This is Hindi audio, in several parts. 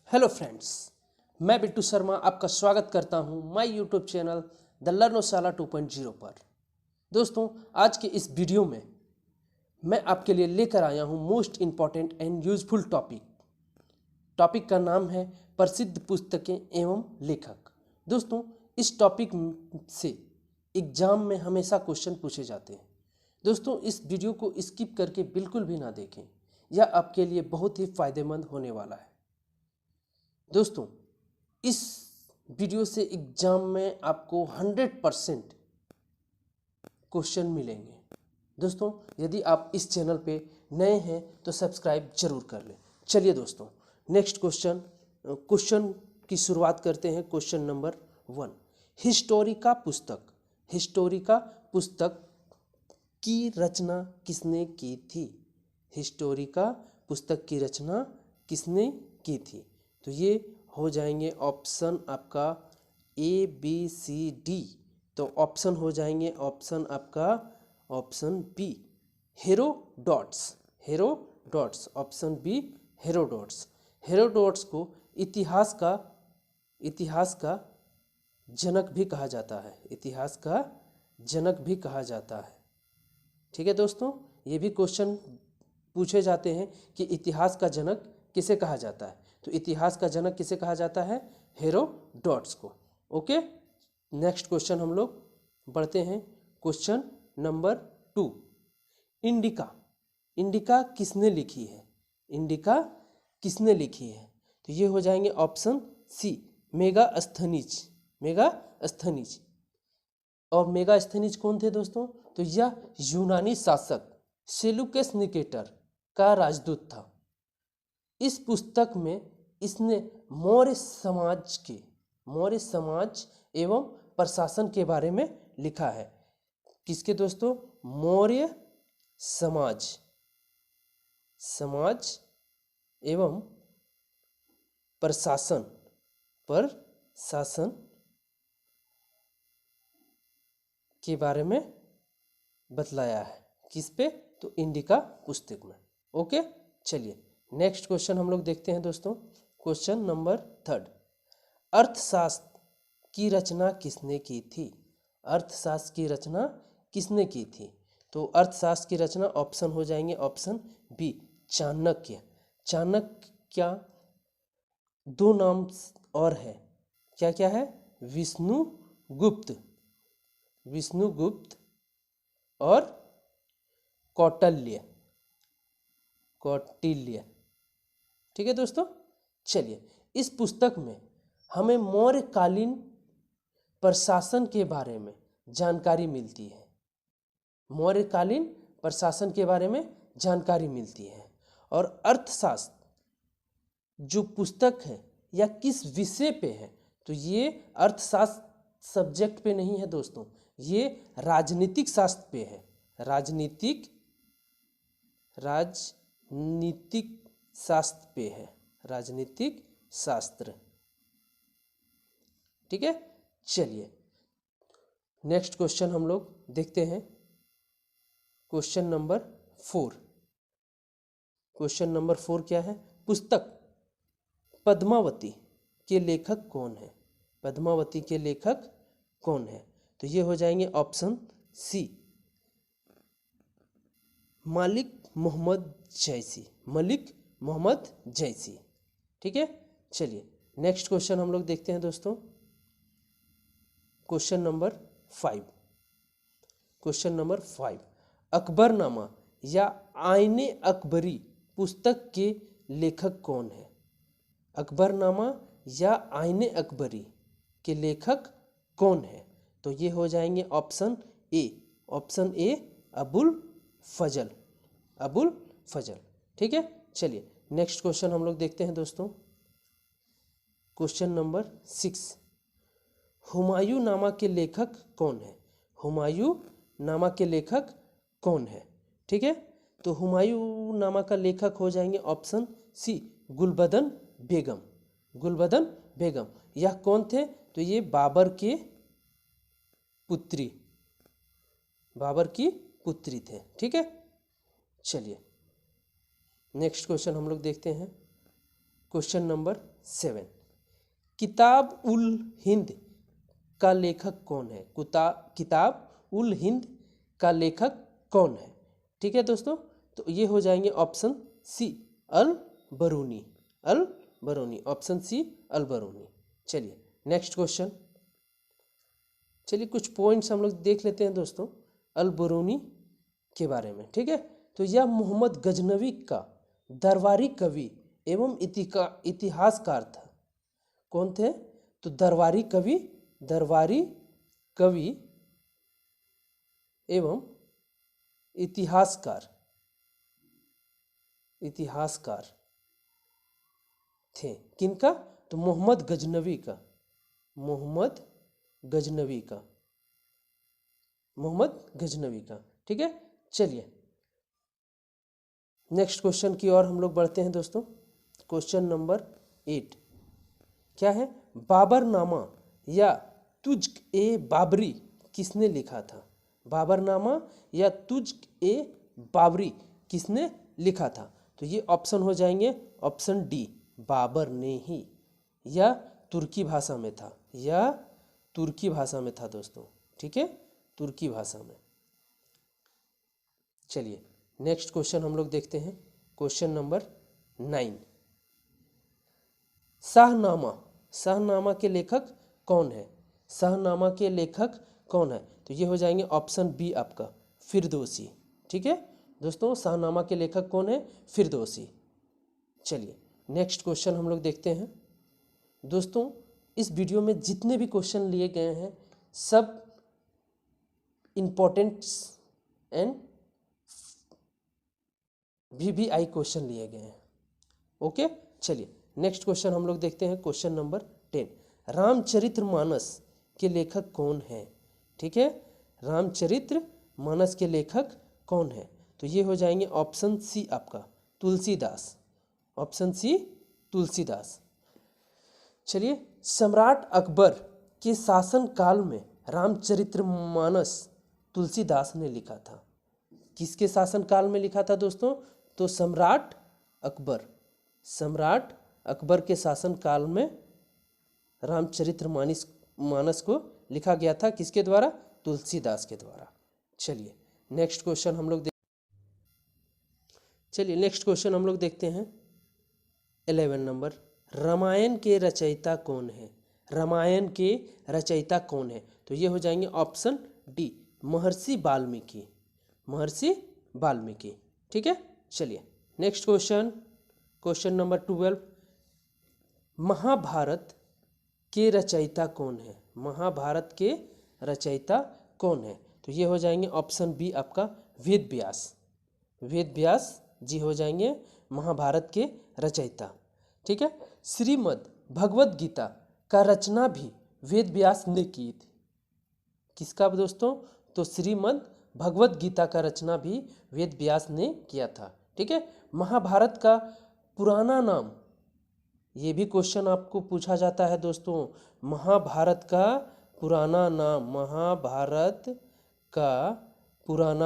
हेलो फ्रेंड्स, मैं बिट्टू शर्मा आपका स्वागत करता हूं माय यूट्यूब चैनल द लर्नोशाला 2.0 पर। दोस्तों, आज के इस वीडियो में मैं आपके लिए लेकर आया हूं most important and useful topic का नाम है प्रसिद्ध पुस्तकें एवं लेखक। दोस्तों, इस टॉपिक से एग्जाम में हमेशा क्वेश्चन पूछे जाते हैं। दोस्तों, इस वीडियो को स्किप करके बिल्कुल भी ना देखें, यह आपके लिए बहुत ही फायदेमंद होने वाला है। दोस्तों, इस वीडियो से एग्जाम में आपको 100% क्वेश्चन मिलेंगे। दोस्तों, यदि आप इस चैनल पे नए हैं तो सब्सक्राइब जरूर कर लें। चलिए दोस्तों, नेक्स्ट क्वेश्चन की शुरुआत करते हैं। क्वेश्चन नंबर 1, हिस्टोरिका पुस्तक की रचना किसने की थी? हिस्टोरिका पुस्तक की रचना किसने की थी? तो ये हो जाएंगे ऑप्शन आपका ए बी सी डी। तो ऑप्शन हो जाएंगे ऑप्शन आपका option b Herodotus. Option b Herodotus को इतिहास का जनक भी कहा जाता है। इतिहास का जनक भी कहा जाता है। ठीक है दोस्तों, ये भी क्वेश्चन पूछे जाते हैं कि इतिहास का जनक किसे कहा जाता है। तो इतिहास का जनक किसे कहा जाता है? हेरोडोट्स को। ओके, नेक्स्ट क्वेश्चन हम लोग बढ़ते हैं। क्वेश्चन नंबर 2, इंडिका किसने लिखी है? इंडिका किसने लिखी है? तो ये हो जाएंगे ऑप्शन सी मेगास्थनीज। और मेगास्थनीज कौन थे दोस्तों? तो यह यूनानी शासक सेलुकस निकेटर का राजदूत था। इस पुस्तक में इसने मौर्य समाज एवं प्रशासन के बारे में लिखा है। किसके दोस्तों? मौर्य समाज एवं प्रशासन के बारे में बतलाया है। किस पे? तो इंडिका पुस्तक में। ओके, चलिए नेक्स्ट क्वेश्चन हम लोग देखते हैं दोस्तों। क्वेश्चन नंबर 3, अर्थशास्त्र की रचना किसने की थी? अर्थशास्त्र की रचना किसने की थी? तो अर्थशास्त्र की रचना ऑप्शन हो जाएंगे ऑप्शन बी चाणक्य। दो नाम और है, क्या क्या है? विष्णुगुप्त और कौटिल्य। ठीक है दोस्तों, चलिए इस पुस्तक में हमें मौर्यकालीन प्रशासन के बारे में जानकारी मिलती है। मौर्यकालीन प्रशासन के बारे में जानकारी मिलती है। और अर्थशास्त्र जो पुस्तक है या किस विषय पे है? तो ये अर्थशास्त्र सब्जेक्ट पे नहीं है दोस्तों, ये राजनीतिक शास्त्र पे है। राजनीतिक शास्त्र पे है। राजनीतिक शास्त्र। ठीक है, चलिए नेक्स्ट क्वेश्चन हम लोग देखते हैं। क्वेश्चन नंबर 4 क्या है? पुस्तक पद्मावती के लेखक कौन है? पद्मावती के लेखक कौन है? तो ये हो जाएंगे ऑप्शन सी मलिक मोहम्मद जैसी। ठीक है, चलिए नेक्स्ट क्वेश्चन हम लोग देखते हैं दोस्तों। क्वेश्चन नंबर 5, अकबरनामा या आईने अकबरी पुस्तक के लेखक कौन है? अकबरनामा या आईने अकबरी के लेखक कौन है? तो ये हो जाएंगे ऑप्शन ए अबुल फजल। ठीक है, चलिए नेक्स्ट क्वेश्चन हम लोग देखते हैं दोस्तों। क्वेश्चन नंबर 6, हुमायूं नामा के लेखक कौन है? हुमायूं नामा के लेखक कौन है? ठीक है, तो हुमायूं नामा का लेखक हो जाएंगे ऑप्शन सी गुलबदन बेगम। यह कौन थे? तो ये बाबर की पुत्री थे। ठीक है, चलिए नेक्स्ट क्वेश्चन हम लोग देखते हैं। क्वेश्चन नंबर 7, किताब उल हिंद का लेखक कौन है? किताब उल हिंद का लेखक कौन है? ठीक है दोस्तों, तो ये हो जाएंगे ऑप्शन सी अल बरूनी, अल बरूनी, ऑप्शन सी अल बरूनी। चलिए नेक्स्ट क्वेश्चन, चलिए कुछ पॉइंट्स हम लोग देख लेते हैं दोस्तों अल बरूनी के बारे में। ठीक है, तो यह मोहम्मद गजनवी का दरबारी कवि एवं इतिहासकार था। कौन थे? तो दरबारी कवि एवं इतिहासकार थे। किनका? तो मोहम्मद गजनवी का। ठीक है, चलिए नेक्स्ट क्वेश्चन की ओर हम लोग बढ़ते हैं दोस्तों। क्वेश्चन नंबर 8 क्या है? बाबरनामा या तुझ ए बाबरी किसने लिखा था? बाबरनामा या तुझ ए बाबरी किसने लिखा था? तो ये ऑप्शन हो जाएंगे ऑप्शन डी बाबर ने ही, या तुर्की भाषा में था दोस्तों। ठीक है, तुर्की भाषा में। चलिए नेक्स्ट क्वेश्चन हम लोग देखते हैं। क्वेश्चन नंबर 9, शाहनामा के लेखक कौन है? शाहनामा के लेखक कौन है? तो ये हो जाएंगे ऑप्शन बी आपका फिरदौसी। ठीक है दोस्तों, शाहनामा के लेखक कौन है? फिरदौसी। चलिए नेक्स्ट क्वेश्चन हम लोग देखते हैं दोस्तों। इस वीडियो में जितने भी क्वेश्चन लिए गए हैं सब इम्पोर्टेंट एंड VVI क्वेश्चन लिए गए हैं। ओके, चलिए नेक्स्ट क्वेश्चन हम लोग देखते हैं। क्वेश्चन नंबर 10, रामचरितमानस के लेखक कौन है? ठीक है, रामचरितमानस के लेखक कौन है? तो ये हो जाएंगे ऑप्शन सी आपका तुलसीदास, ऑप्शन सी तुलसीदास। चलिए, सम्राट अकबर के शासन काल में रामचरितमानस तुलसीदास ने लिखा था। किसके शासन काल में लिखा था दोस्तों? तो सम्राट अकबर के शासन काल में रामचरितमानस को लिखा गया था। किसके द्वारा? तुलसीदास के द्वारा। चलिए नेक्स्ट क्वेश्चन हम लोग देखते हैं 11 नंबर, रामायण के रचयिता कौन है? रामायण के रचयिता कौन है? तो ये हो जाएंगे ऑप्शन डी महर्षि वाल्मीकि। ठीक है, चलिए नेक्स्ट क्वेश्चन नंबर 12, महाभारत के रचयिता कौन है? महाभारत के रचयिता कौन है? तो ये हो जाएंगे ऑप्शन बी आपका वेद व्यास जी हो जाएंगे महाभारत के रचयिता। ठीक है, श्रीमद् भगवद गीता का रचना भी वेद व्यास ने की थी। किसका दोस्तों? तो श्रीमद् भगवद गीता का रचना भी वेद व्यास ने किया था। ठीक है, महाभारत का पुराना नाम, ये भी क्वेश्चन आपको पूछा जाता है दोस्तों। महाभारत का पुराना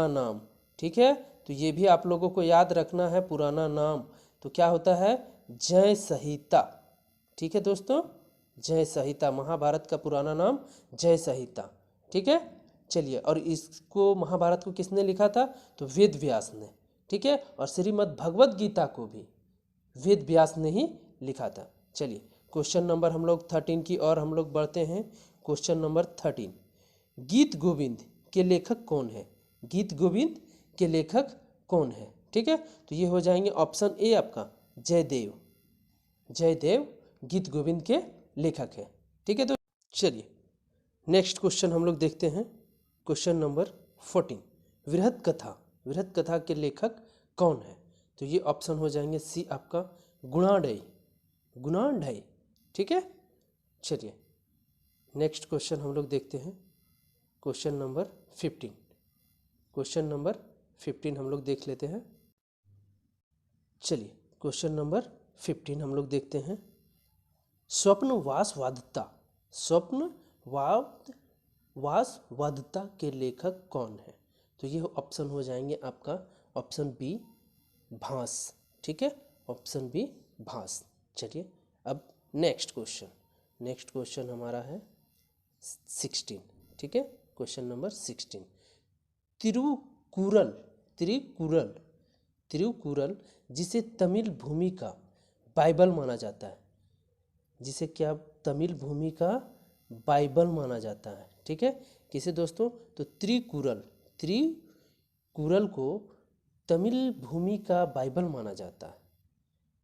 नाम। ठीक है, तो ये भी आप लोगों को याद रखना है। पुराना नाम तो क्या होता है? जय संहिता। ठीक है दोस्तों, जय संहिता, महाभारत का पुराना नाम जय संहिता। ठीक है, चलिए, और इसको महाभारत को किसने लिखा था? तो वेद व्यास ने। ठीक है, और श्रीमद् भगवद गीता को भी वेद व्यास ने ही लिखा था। चलिए क्वेश्चन नंबर हम लोग 13 की ओर हम लोग बढ़ते हैं। क्वेश्चन नंबर 13, गीत गोविंद के लेखक कौन है? गीत गोविंद के लेखक कौन है? ठीक है, तो ये हो जाएंगे ऑप्शन ए आपका जयदेव गीत गोविंद के लेखक है। ठीक है, तो चलिए नेक्स्ट क्वेश्चन हम लोग देखते हैं। क्वेश्चन नंबर 14, वृहत कथा के लेखक कौन है? तो ये ऑप्शन हो जाएंगे सी आपका गुणाढ्य। ठीक है, चलिए नेक्स्ट क्वेश्चन हम लोग देखते हैं। क्वेश्चन नंबर 15 हम लोग देख लेते हैं। चलिए क्वेश्चन नंबर 15 हम लोग देखते हैं। स्वप्नवासवादता के लेखक कौन है? तो ये ऑप्शन हो जाएंगे आपका ऑप्शन बी भास। ठीक है, ऑप्शन बी भास। चलिए अब नेक्स्ट क्वेश्चन हमारा है 16, ठीक है। क्वेश्चन नंबर 16, तिरुकुरल तिरुकुरल तिरुकुरल जिसे तमिल भूमि का बाइबल माना जाता है, जिसे क्या तमिल भूमि का बाइबल माना जाता है, ठीक है। किसे दोस्तों? तो त्रिकुरल को तमिल भूमि का बाइबल माना जाता है,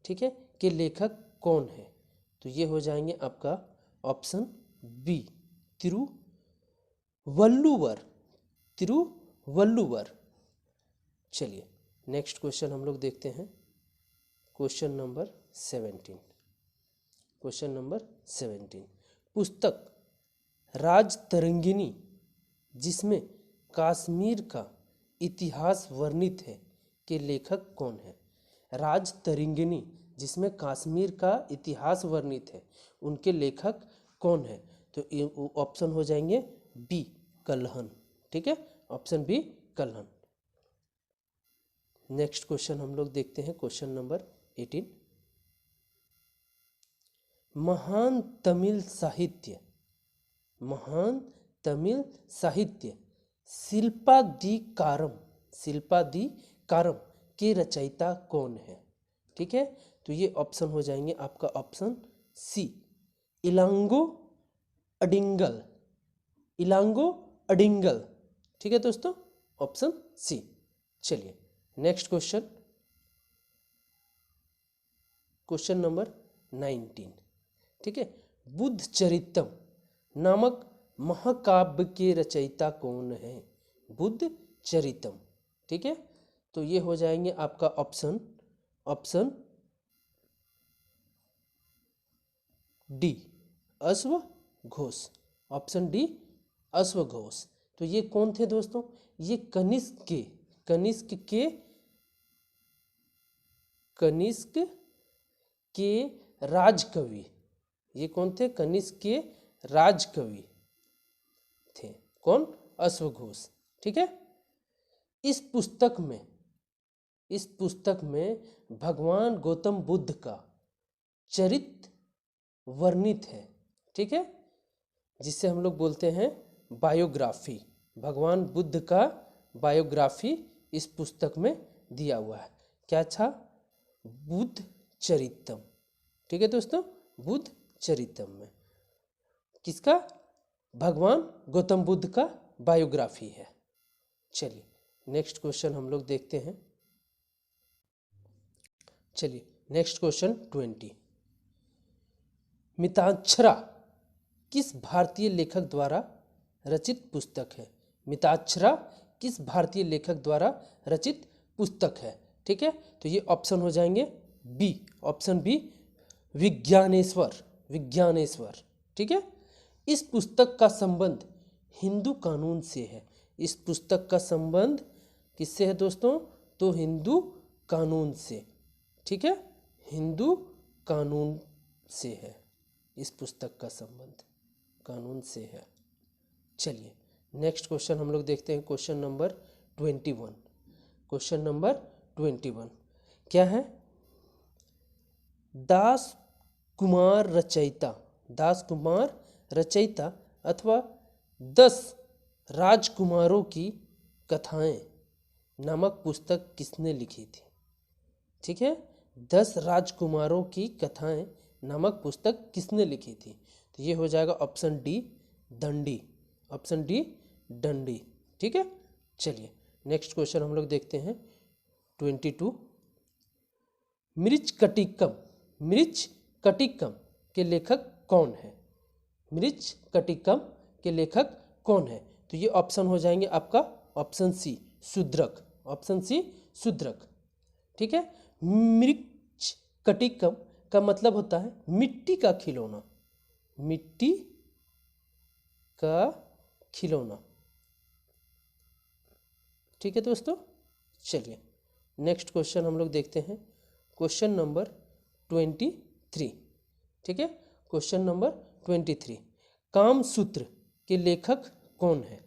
ठीक है। के लेखक कौन है? तो ये हो जाएंगे आपका ऑप्शन बी, तिरुवल्लुवर। चलिए नेक्स्ट क्वेश्चन हम लोग देखते हैं, क्वेश्चन नंबर 17। पुस्तक राजतरंगिणी जिसमें कश्मीर का इतिहास वर्णित है के लेखक कौन है? राजतरंगिणी जिसमें कश्मीर का इतिहास वर्णित है, उनके लेखक कौन है? तो ये ऑप्शन हो जाएंगे बी, कल्हन, ठीक है। Option b, Kalhana. Next question हम लोग देखते हैं, क्वेश्चन नंबर 18, महान तमिल साहित्य शिल्पाधिकारम के रचयिता कौन है? ठीक है, तो ये ऑप्शन हो जाएंगे आपका ऑप्शन सी, इलांगो अडिंगल, ठीक है दोस्तों, ऑप्शन सी। चलिए नेक्स्ट क्वेश्चन नंबर 19, ठीक है। बुद्ध चरितम नामक महाकाव्य के रचयिता कौन है? बुद्ध चरितम, ठीक है। तो ये हो जाएंगे आपका ऑप्शन डी, अश्वघोष, ऑप्शन डी, अश्वघोष। तो ये कौन थे दोस्तों? ये कनिष्क के राजकवि, ये कौन थे? कनिष्क के राजकवि थे, कौन? अश्वघोष, ठीक है। इस पुस्तक में भगवान गौतम बुद्ध का चरित्र वर्णित है, ठीक है, जिसे हम लोग बोलते हैं बायोग्राफी। भगवान बुद्ध का बायोग्राफी इस पुस्तक में दिया हुआ है। क्या था? बुद्ध चरितम, ठीक है दोस्तों, बुद्ध चरितम में किसका? भगवान गौतम बुद्ध का बायोग्राफी है। चलिए नेक्स्ट क्वेश्चन हम लोग देखते हैं। चलिए नेक्स्ट क्वेश्चन 20, मिताक्षरा किस भारतीय लेखक द्वारा रचित पुस्तक है? मिताक्षरा किस भारतीय लेखक द्वारा रचित पुस्तक है? ठीक है, तो ये ऑप्शन हो जाएंगे बी, ऑप्शन बी, विज्ञानेश्वर, ठीक है। इस पुस्तक का संबंध हिंदू कानून से है। इस पुस्तक का संबंध किससे है दोस्तों? तो हिंदू कानून से, ठीक है, हिंदू कानून से है। इस पुस्तक का संबंध कानून से है। चलिए नेक्स्ट क्वेश्चन हम लोग देखते हैं, क्वेश्चन नंबर 21। क्वेश्चन नंबर 21 क्या है? दास कुमार रचयिता अथवा 10 राजकुमारों की कथाएं नामक पुस्तक किसने लिखी थी? ठीक है, 10 राजकुमारों की कथाएं नामक पुस्तक किसने लिखी थी? तो ये हो जाएगा ऑप्शन डी, दंडी, ऑप्शन डी, दंडी, ठीक है। चलिए नेक्स्ट क्वेश्चन हम लोग देखते हैं 22, मृच्छकटिकम के लेखक कौन है? मृच्छकटिकम के लेखक कौन है? तो ये ऑप्शन हो जाएंगे आपका option c, Shudraka, option c, Shudraka, ठीक है। मृच्छकटिकम का मतलब होता है मिट्टी का खिलौना, मिट्टी का खिलौना, ठीक है दोस्तों। चलिए नेक्स्ट क्वेश्चन हम लोग देखते हैं, क्वेश्चन नंबर 23, ठीक है। क्वेश्चन नंबर 23, कामसूत्र के लेखक कौन है?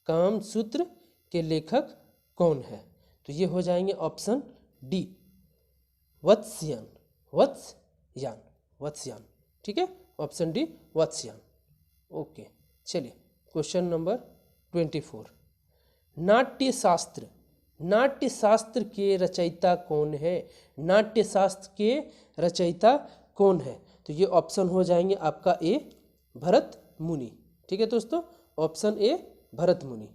कामसूत्र के लेखक कौन है? तो ये हो जाएंगे ऑप्शन डी, वत्स्यान, वत्स्यान। ठीक है, ऑप्शन डी वत्स्यान। ओके, चलिए क्वेश्चन नंबर 24। नाट्य शास्त्र, नाट्य शास्त्र के रचयिता कौन है? नाट्य शास्त्र के रचयिता कौन है? तो ये ऑप्शन हो जाएंगे आपका ए भरत मुनि। ठीक है दोस्तों, ऑप्शन ए भरत मुनि।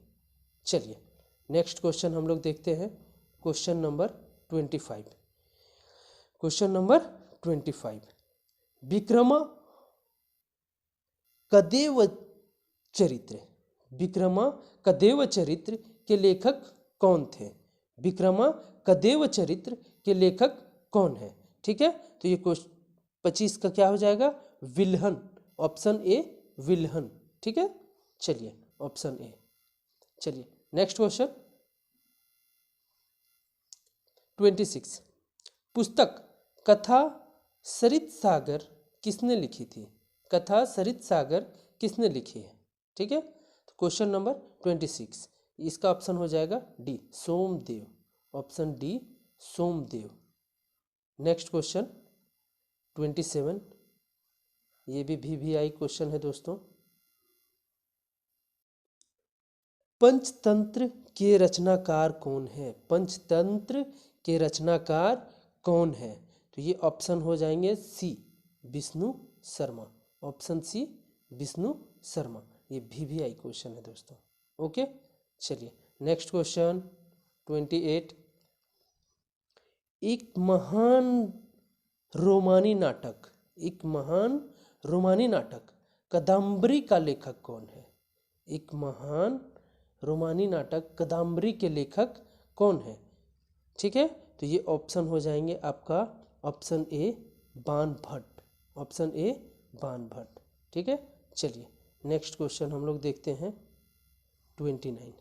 चलिए नेक्स्ट क्वेश्चन हम लोग देखते हैं, question number 25। Question number 25, Vikramankadevacharita, Vikrama कदेव चरित्र के लेखक कौन थे? विक्रमा कदेव चरित्र के लेखक कौन है? ठीक है, तो ये क्वेश्चन 25 का क्या हो जाएगा? विल्हन, ऑप्शन ए विल्हन। ठीक है, चलिए ऑप्शन ए। चलिए नेक्स्ट क्वेश्चन 26, पुस्तक कथा सरित सागर किसने लिखी थी? कथा सरित सागर किसने लिखी है? ठीक है, तो क्वेश्चन नंबर 26, इसका ऑप्शन हो जाएगा D Somdev, option D Somdev. Next question 27, ये भी VVI क्वेश्चन है दोस्तों। पंचतंत्र के रचनाकार कौन है? पंचतंत्र के रचनाकार कौन है? तो ये ऑप्शन हो जाएंगे सी विष्णु शर्मा, ऑप्शन सी विष्णु शर्मा। ये VVI क्वेश्चन है दोस्तों। ओके, चलिए नेक्स्ट क्वेश्चन 28, एक महान रोमानी नाटक, एक महान रोमानी नाटक कादम्बरी का लेखक कौन है? एक महान रोमानी नाटक कादम्बरी के लेखक कौन है? ठीक है, तो ये ऑप्शन हो जाएंगे आपका ऑप्शन ए बाण भट्ट, ऑप्शन ए बाण भट्ट। ठीक है, चलिए नेक्स्ट क्वेश्चन हम लोग देखते हैं 29,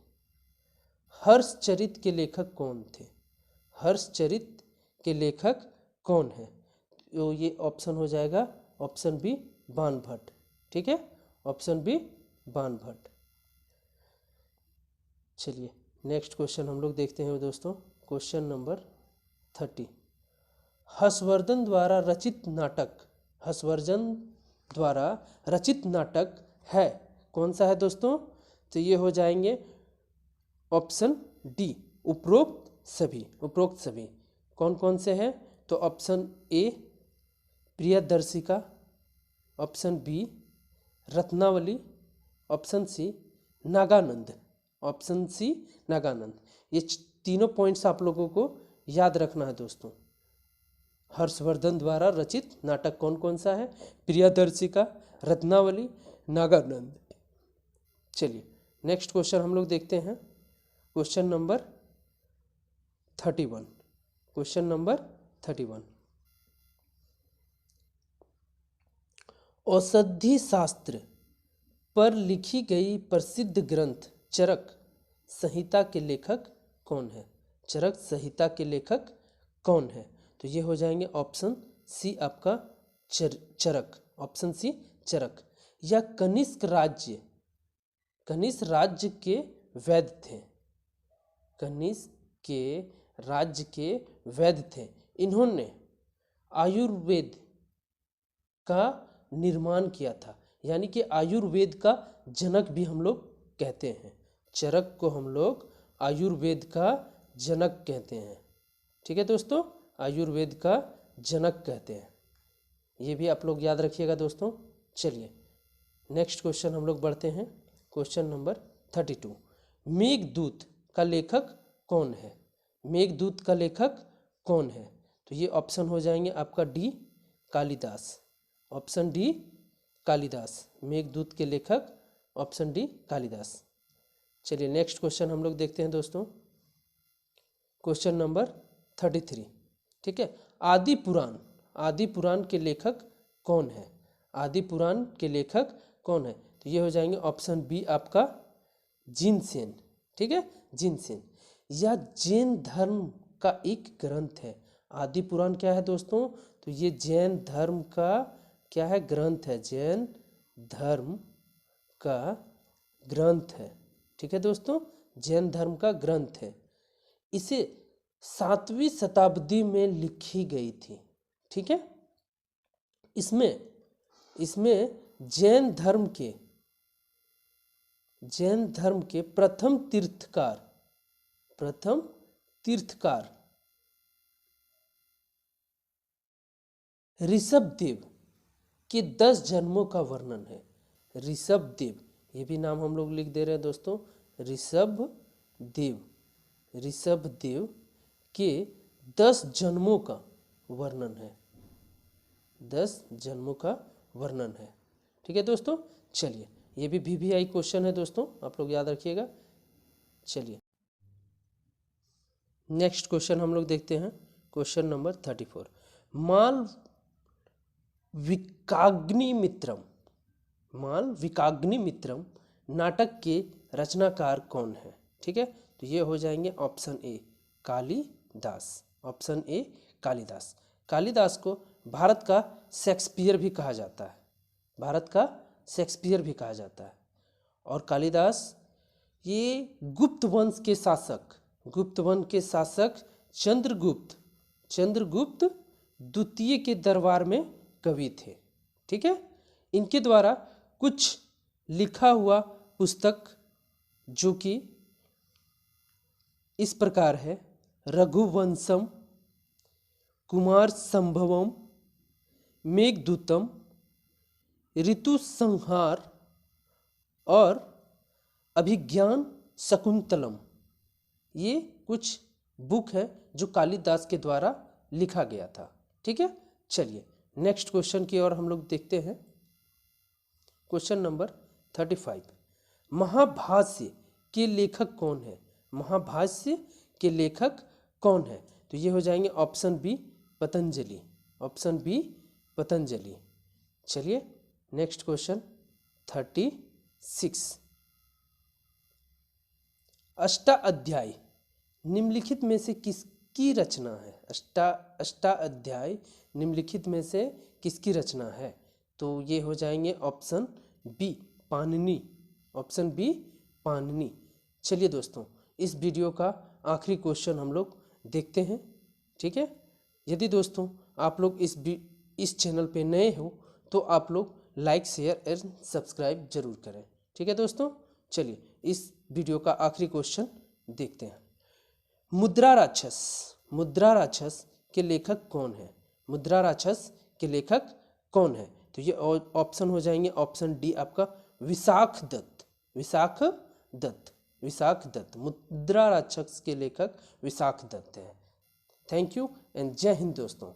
हर्षचरित के लेखक कौन थे? हर्षचरित के लेखक कौन है? तो ये ऑप्शन हो जाएगा ऑप्शन बी बाण भट्ट। ठीक है, ऑप्शन बी बाण भट्ट। चलिए नेक्स्ट क्वेश्चन हम लोग देखते हैं दोस्तों, क्वेश्चन नंबर 30, हर्षवर्धन द्वारा रचित नाटक, हर्षवर्धन द्वारा रचित नाटक है कौन सा है दोस्तों? तो ये हो जाएंगे ऑप्शन डी उपरोक्त सभी, उपरोक्त सभी। कौन कौन से हैं? तो option a Priyadarshika, option b Ratnavali, option c Nagananda, option c Nagananda. ये तीनों पॉइंट्स आप लोगों को याद रखना है दोस्तों। हर्षवर्धन द्वारा रचित नाटक कौन कौन सा है? प्रियदर्शिका, रत्नावली, नागानंद। चलिए नेक्स्ट क्वेश्चन हम लोग देखते हैं, क्वेश्चन नंबर 31, क्वेश्चन नंबर 31, औषधि शास्त्र पर लिखी गई प्रसिद्ध ग्रंथ चरक संहिता के लेखक कौन है? चरक संहिता के लेखक कौन है? तो ये हो जाएंगे ऑप्शन सी आपका चरक, ऑप्शन सी चरक। या कनिष्क राज्य, कनिष्क राज्य के वैद्य थे, कनिष्क के राज्य के वैद्य थे। इन्होंने आयुर्वेद का निर्माण किया था, यानी कि आयुर्वेद का जनक भी हम लोग कहते हैं। चरक को हम लोग आयुर्वेद का जनक कहते हैं। ठीक है दोस्तों, आयुर्वेद का जनक कहते हैं, ये भी आप लोग याद रखिएगा दोस्तों। चलिए नेक्स्ट क्वेश्चन हम लोग बढ़ते हैं, क्वेश्चन नंबर 32, मेघदूत का लेखक कौन है? मेघदूत का लेखक कौन है? तो ये ऑप्शन हो जाएंगे आपका D Kalidas, option D Kalidas. Meghdoot के लेखक ऑप्शन डी कालिदास। चलिए नेक्स्ट क्वेश्चन हम लोग देखते हैं दोस्तों, क्वेश्चन नंबर 33। ठीक है, आदि पुराण, आदि पुराण के लेखक कौन है? आदि पुराण के लेखक कौन है? तो ये हो जाएंगे ऑप्शन बी आपका जिनसेन। ठीक है, जिनसेन। यह जैन धर्म का एक ग्रंथ है। आदि पुराण क्या है दोस्तों? तो ये जैन धर्म का क्या है? ग्रंथ है, जैन धर्म का ग्रंथ है। ठीक है दोस्तों, जैन धर्म का ग्रंथ है। इसे 7वीं शताब्दी में लिखी गई थी। ठीक है, इसमें जैन धर्म के प्रथम तीर्थकार ऋषभदेव के 10 जन्मों का वर्णन है। ऋषभदेव, ये भी नाम हम लोग लिख दे रहे हैं दोस्तों, ऋषभदेव के 10 जन्मों का वर्णन है। 10 जन्मों का वर्णन है। ठीक है दोस्तों, चलिए ये भी VVI क्वेश्चन है दोस्तों, आप लोग याद रखिएगा। चलिए नेक्स्ट क्वेश्चन हम लोग देखते हैं, क्वेश्चन नंबर 34। मालविकाग्निमित्रम नाटक के रचनाकार कौन है? ठीक है, तो ये हो जाएंगे option A Kalidas. Option A Kalidas. Kalidas को भारत का शेक्सपियर भी कहा जाता है। भारत का शेक्सपियर भी कहा जाता है। और कालिदास ये गुप्त वंश के शासक चंद्रगुप्त द्वितीय के दरबार में कवि थे। ठीक है, इनके द्वारा कुछ लिखा हुआ पुस्तक जो कि इस प्रकार है: रघुवंशम, कुमार संभवम, मेघदूतम, ऋतु संहार और अभिज्ञान शकुंतलम। ये कुछ बुक है जो कालिदास के द्वारा लिखा गया था। ठीक है, चलिए नेक्स्ट क्वेश्चन की ओर हम लोग देखते हैं। Question number 35। महाभाष्य के लेखक कौन है? महाभाष्य के लेखक कौन है? तो ये हो जाएंगे option b Patanjali. Option b Patanjali. चलिए नेक्स्ट क्वेश्चन 36। अष्टाध्यायी निम्नलिखित में से किसकी रचना है? अष्टाध्यायी निम्नलिखित में से किसकी रचना है? तो ये हो जाएंगे option b Panini. Option b Panini. चलिए दोस्तों, इस वीडियो का आखिरी क्वेश्चन हम लोग देखते हैं। ठीक है, यदि दोस्तों आप लोग इस चैनल पे नए हो तो आप लोग लाइक, शेयर एंड सब्सक्राइब जरूर करें। ठीक है दोस्तों, चलिए इस वीडियो का आखिरी क्वेश्चन देखते हैं। मुद्रा राक्षस के लेखक कौन है? मुद्रा राक्षस के लेखक कौन है? तो ये ऑप्शन हो जाएंगे ऑप्शन डी आपका विशाख दत्त। मुद्रा राक्षस के लेखक विशाख दत्त हैं। थैंक यू एंड जय हिंद दोस्तों।